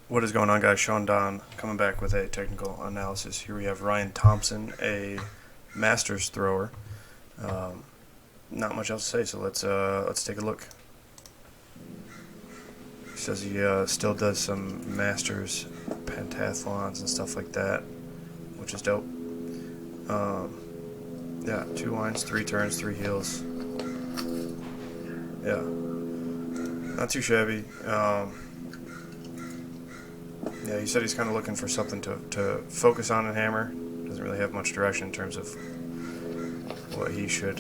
What is going on, guys? Sean Don coming back with a technical analysis. Here we have Ryan Thomsen, a Masters thrower. Not much else to say, so let's take a look. He says he still does some Masters pentathlons and stuff like that, which is dope. Yeah, 2 lines, 3 turns, 3 heels. Yeah, not too shabby. Yeah, he said he's kind of looking for something to focus on and hammer. Doesn't really have much direction in terms of what he should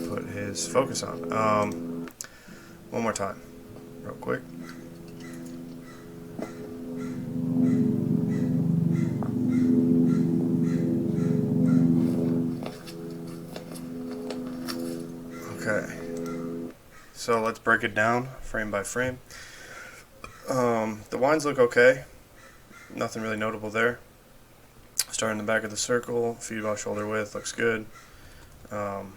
put his focus on. One more time, real quick. Okay, so let's break it down frame by frame. The winds look okay. Nothing really notable there. Start in the back of the circle, feet about shoulder width, looks good. Turn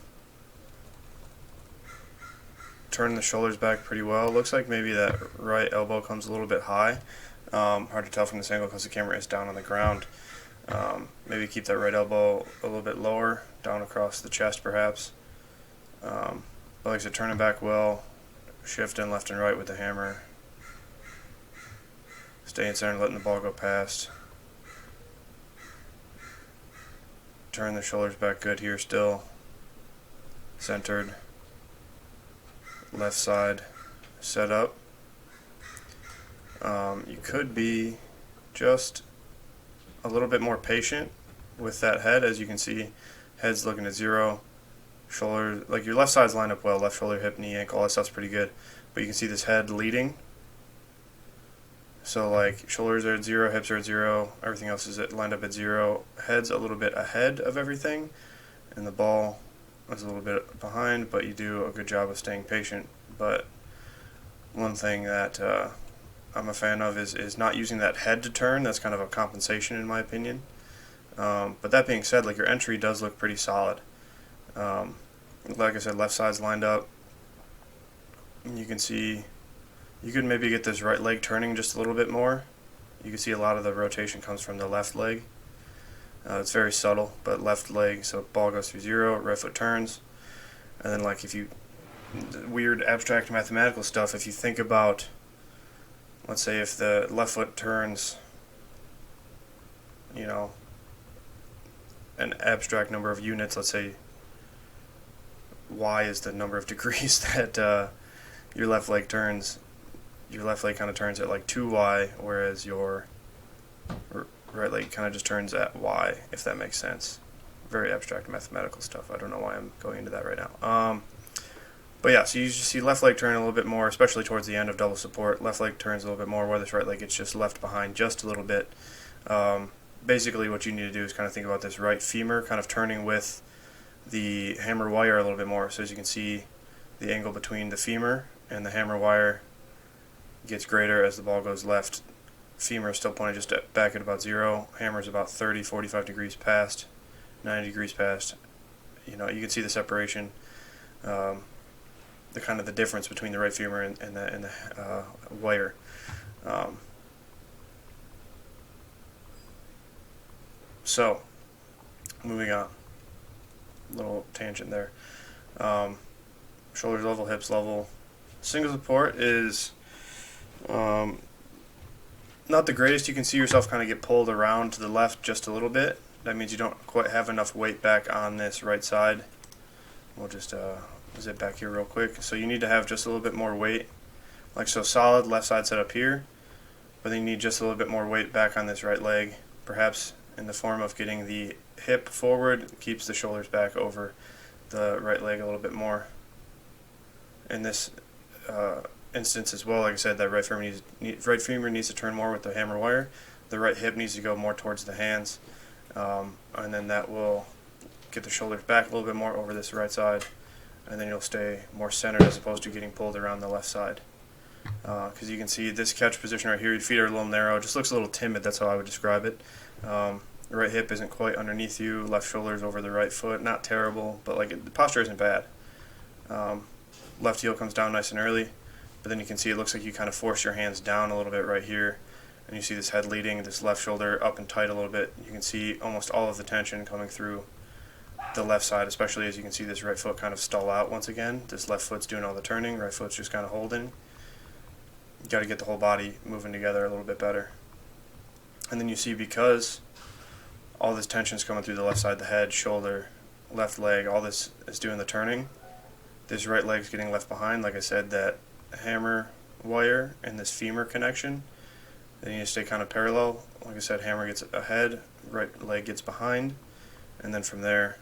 the shoulders back pretty well. Looks like maybe that right elbow comes a little bit high. Hard to tell from this angle because the camera is down on the ground. Maybe keep that right elbow a little bit lower, down across the chest perhaps. But like I said, turn it back well, shift in left and right with the hammer. Stay in center, letting the ball go past. Turn the shoulders back good here still. Centered. Left side set up. You could be just a little bit more patient with that head. As you can see, head's looking at 0. Shoulder, like your left side's lined up well. Left shoulder, hip, knee, ankle, all that stuff's pretty good. But you can see this head leading. So like shoulders are at 0, hips are at 0, everything else is lined up at 0. Head's a little bit ahead of everything, and the ball is a little bit behind, but you do a good job of staying patient. But one thing that I'm a fan of is not using that head to turn. That's kind of a compensation in my opinion. But that being said, like your entry does look pretty solid. Like I said, left side's lined up. And you can see you could maybe get this right leg turning just a little bit more. You can see a lot of the rotation comes from the left leg. It's very subtle, but left leg, so ball goes through 0, right foot turns. And then like if you, weird abstract mathematical stuff, if you think about, let's say if the left foot turns, you know, an abstract number of units, let's say y is the number of degrees that your left leg turns. Your left leg kind of turns at like 2y, whereas your right leg kind of just turns at y, if that makes sense. Very abstract mathematical stuff. I don't know why I'm going into that right now. But yeah, so you just see left leg turn a little bit more, especially towards the end of double support. Left leg turns a little bit more, where this right leg gets just left behind just a little bit. Basically what you need to do is kind of think about this right femur kind of turning with the hammer wire a little bit more. So as you can see, the angle between the femur and the hammer wire gets greater as the ball goes left. Femur is still pointed just back at about 0. Hammer is about 30, 45 degrees past, 90 degrees past. You know, you can see the separation, the kind of the difference between the right femur and the wire. So, moving on. Little tangent there. Shoulders level, hips level. Single support is not the greatest. You can see yourself kind of get pulled around to the left just a little bit. That means you don't quite have enough weight back on this right side. We'll just zip back here real quick. So you need to have just a little bit more weight. Like so, solid left side set up here, but then you need just a little bit more weight back on this right leg, perhaps in the form of getting the hip forward, keeps the shoulders back over the right leg a little bit more. In this instance as well, like I said, that right femur needs to turn more with the hammer wire. The right hip needs to go more towards the hands, and then that will get the shoulders back a little bit more over this right side, and then you'll stay more centered as opposed to getting pulled around the left side. Because you can see this catch position right here, your feet are a little narrow. It just looks a little timid. That's how I would describe it. The right hip isn't quite underneath you. Left shoulder's over the right foot. Not terrible, but like the posture isn't bad. Left heel comes down nice and early. but then you can see it looks like you kind of force your hands down a little bit right here, and you see this head leading, this left shoulder up and tight a little bit. You can see almost all of the tension coming through the left side, especially as you can see this right foot kind of stall out once again. This left foot's doing all the turning, right foot's just kind of holding. You got to get the whole body moving together a little bit better. And then you see, because all this tension is coming through the left side, the head, shoulder, left leg, all this is doing the turning. This right leg's getting left behind. Like I said, that hammer wire and this femur connection, they need to stay kind of parallel. Like I said, hammer gets ahead, right leg gets behind, and then from there,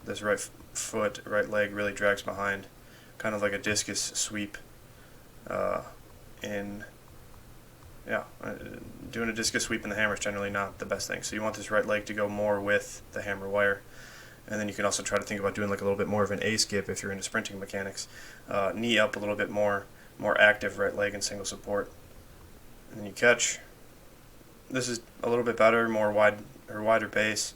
this right foot, right leg really drags behind, kind of like a discus sweep. Doing a discus sweep in the hammer is generally not the best thing. So you want this right leg to go more with the hammer wire. And then you can also try to think about doing like a little bit more of an A skip if you're into sprinting mechanics. Knee up a little bit more active right leg and single support. And then you catch. This is a little bit better, wider base.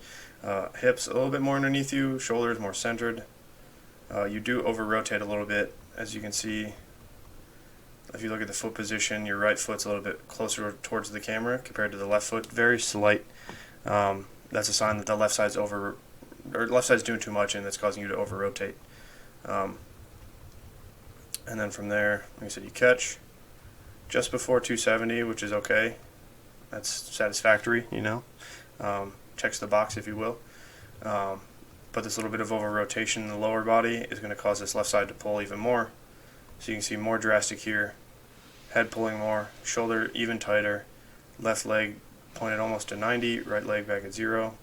Hips a little bit more underneath you, shoulders more centered. You do over rotate a little bit, as you can see. If you look at the foot position, your right foot's a little bit closer towards the camera compared to the left foot. Very slight. That's a sign that the left side's doing too much and that's causing you to over rotate. And then from there, like I said, you catch just before 270, which is okay. That's satisfactory, you know. Checks the box, if you will. But this little bit of over rotation in the lower body is going to cause this left side to pull even more. So you can see more drastic here, head pulling more, shoulder even tighter, left leg pointed almost to 90, right leg back at 0.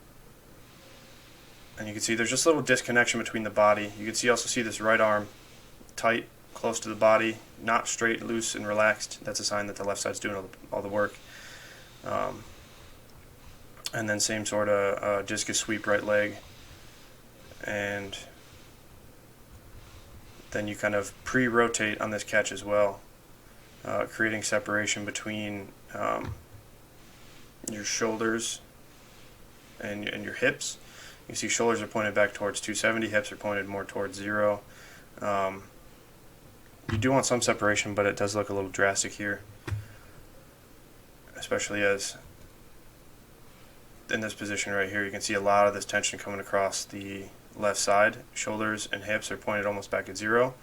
And you can see there's just a little disconnection between the body. You can also see this right arm tight, close to the body, not straight, loose, and relaxed. That's a sign that the left side's doing all the work. And then same sort of discus sweep right leg. And then you kind of pre-rotate on this catch as well, creating separation between your shoulders and your hips. You see shoulders are pointed back towards 270, hips are pointed more towards 0. You do want some separation, but it does look a little drastic here, especially as in this position right here, you can see a lot of this tension coming across the left side. Shoulders and hips are pointed almost back at 0,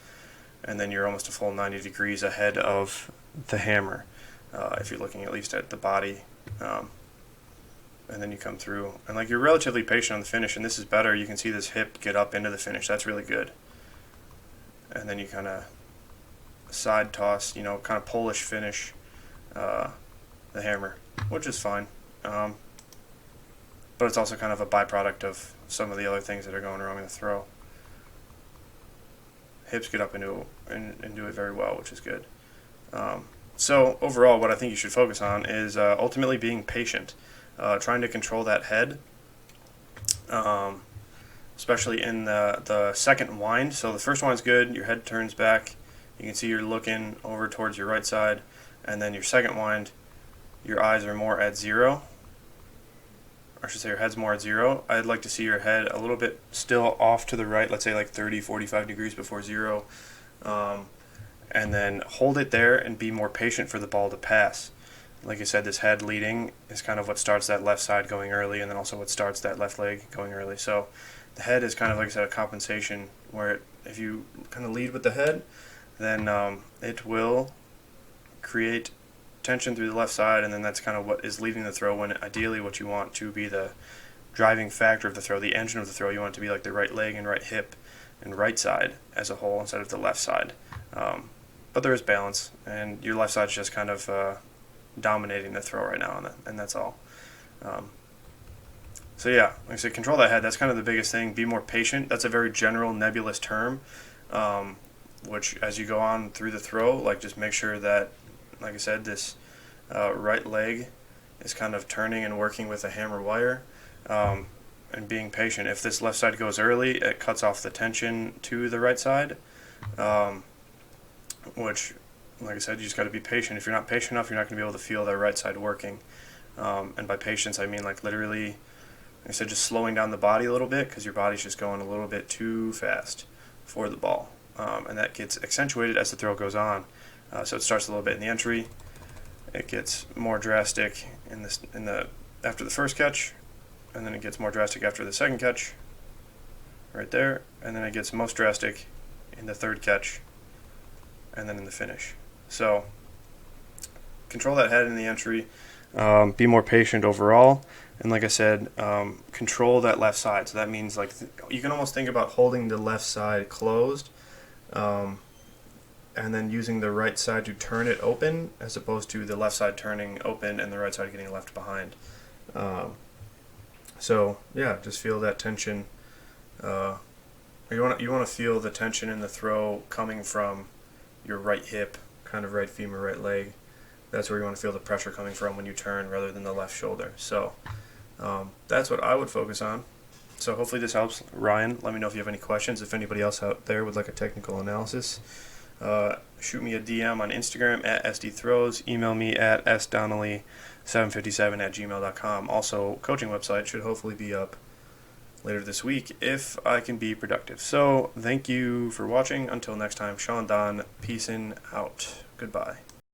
and then you're almost a full 90 degrees ahead of the hammer, if you're looking at least at the body. And then you come through, and like you're relatively patient on the finish, and this is better. You can see this hip get up into the finish. That's really good. And then you kind of side toss, you know, kind of Polish finish the hammer, which is fine. But it's also kind of a byproduct of some of the other things that are going wrong in the throw. Hips get up into and do it very well, which is good. So overall, what I think you should focus on is ultimately being patient, trying to control that head, especially in the second wind. So the first wind's good, your head turns back, you can see you're looking over towards your right side, and then your second wind, your eyes are more at 0. Or I should say your head's more at 0. I'd like to see your head a little bit still off to the right, let's say like 30, 45 degrees before 0. And then hold it there and be more patient for the ball to pass. Like I said, this head leading is kind of what starts that left side going early, and then also what starts that left leg going early. So the head is kind of, like I said, a compensation where if you kind of lead with the head, then it will create tension through the left side, and then that's kind of what is leading the throw, when ideally what you want to be the driving factor of the throw, the engine of the throw. You want it to be like the right leg and right hip and right side as a whole instead of the left side. But there is balance, and your left side's just kind of dominating the throw right now, and that's all. So yeah, like I said, control that head. That's kind of the biggest thing. Be more patient. That's a very general, nebulous term, which as you go on through the throw, like just make sure that, like I said, this right leg is kind of turning and working with a hammer wire, and being patient. If this left side goes early, it cuts off the tension to the right side, which, like I said, you just got to be patient. If you're not patient enough, you're not going to be able to feel that right side working. And by patience, I mean like literally, like I said, just slowing down the body a little bit, because your body's just going a little bit too fast for the ball. And that gets accentuated as the throw goes on. So it starts a little bit in the entry. It gets more drastic after the first catch, and then it gets more drastic after the second catch, right there, and then it gets most drastic in the third catch, and then in the finish. So control that head in the entry, be more patient overall, and like I said, control that left side. So that means like you can almost think about holding the left side closed, and then using the right side to turn it open, as opposed to the left side turning open and the right side getting left behind. So yeah, just feel that tension. You want to feel the tension in the throw coming from your right hip, kind of right femur, right leg. That's where you want to feel the pressure coming from when you turn, rather than the left shoulder. So that's what I would focus on. So hopefully this helps. Ryan, let me know if you have any questions. If anybody else out there would like a technical analysis, shoot me a DM on Instagram at SDThrows. Email me at sdonnelly757@gmail.com. Also, coaching website should hopefully be up later this week if I can be productive. So thank you for watching. Until next time, Sean Don, peacing out. Goodbye.